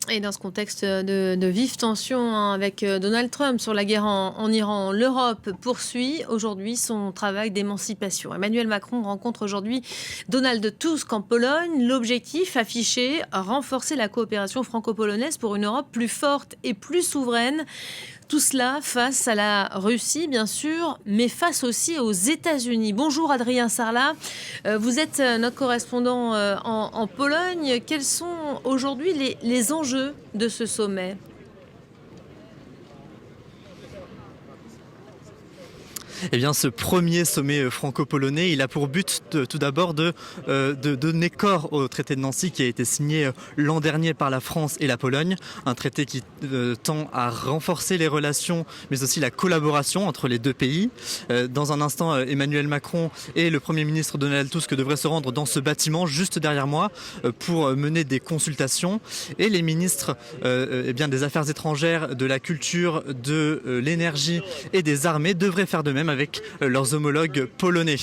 Et dans ce contexte de vives tensions avec Donald Trump sur la guerre en Iran, l'Europe poursuit aujourd'hui son travail d'émancipation. Emmanuel Macron rencontre aujourd'hui Donald Tusk en Pologne. L'objectif affiché, renforcer la coopération franco-polonaise pour une Europe plus forte et plus souveraine. Tout cela face à la Russie, bien sûr, mais face aussi aux États-Unis. Bonjour Adrien Sarlat, vous êtes notre correspondant en Pologne. Quels sont aujourd'hui les enjeux de ce sommet ? Eh bien, ce premier sommet franco-polonais, il a pour but tout d'abord de donner corps au traité de Nancy qui a été signé l'an dernier par la France et la Pologne. Un traité qui tend à renforcer les relations, mais aussi la collaboration entre les deux pays. Dans un instant, Emmanuel Macron et le Premier ministre Donald Tusk devraient se rendre dans ce bâtiment juste derrière moi pour mener des consultations. Et les ministres des Affaires étrangères, de la culture, de l'énergie et des armées devraient faire de même avec leurs homologues polonais.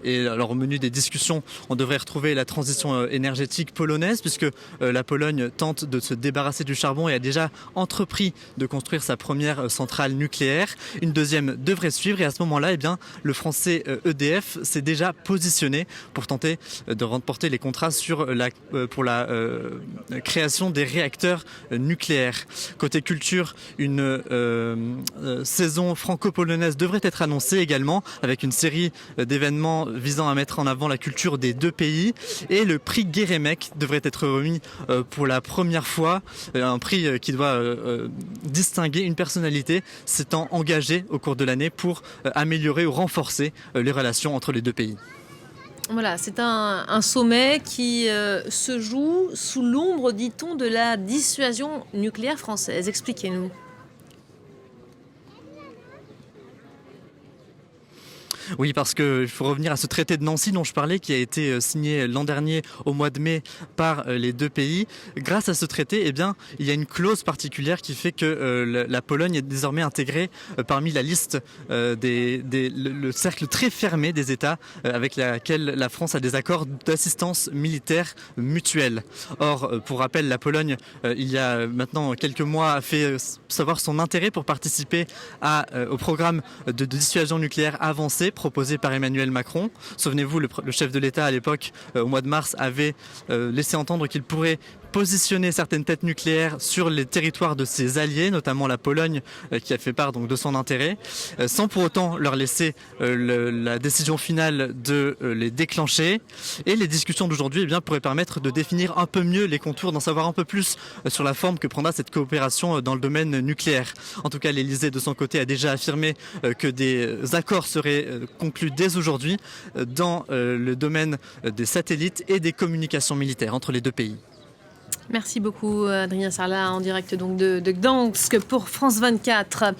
Et alors au menu des discussions, on devrait retrouver la transition énergétique polonaise puisque la Pologne tente de se débarrasser du charbon et a déjà entrepris de construire sa première centrale nucléaire. Une deuxième devrait suivre et à ce moment-là, eh bien, le français EDF s'est déjà positionné pour tenter de remporter les contrats pour la création des réacteurs nucléaires. Côté culture, une saison franco-polonaise devrait être annoncée également avec une série d'événements visant à mettre en avant la culture des deux pays et le prix Guérémec devrait être remis pour la première fois, un prix qui doit distinguer une personnalité s'étant engagée au cours de l'année pour améliorer ou renforcer les relations entre les deux pays. Voilà, c'est un sommet qui se joue sous l'ombre, dit-on, de la dissuasion nucléaire française. Expliquez-nous. Oui, parce qu'il faut revenir à ce traité de Nancy dont je parlais, qui a été signé l'an dernier au mois de mai par les deux pays. Grâce à ce traité, eh bien, il y a une clause particulière qui fait que la Pologne est désormais intégrée parmi la liste le cercle très fermé des États avec laquelle la France a des accords d'assistance militaire mutuelle. Or, pour rappel, la Pologne, il y a maintenant quelques mois, a fait savoir son intérêt pour participer au programme de dissuasion nucléaire avancée proposé par Emmanuel Macron. Souvenez-vous, le chef de l'État à l'époque, au mois de mars, avait laissé entendre qu'il pourrait positionner certaines têtes nucléaires sur les territoires de ses alliés, notamment la Pologne qui a fait part donc de son intérêt, sans pour autant leur laisser la décision finale de les déclencher. Et les discussions d'aujourd'hui pourraient permettre de définir un peu mieux les contours, d'en savoir un peu plus sur la forme que prendra cette coopération dans le domaine nucléaire. En tout cas, l'Elysée de son côté a déjà affirmé que des accords seraient conclus dès aujourd'hui dans le domaine des satellites et des communications militaires entre les deux pays. Merci beaucoup Adrien Sarlat en direct donc de Gdansk pour France 24.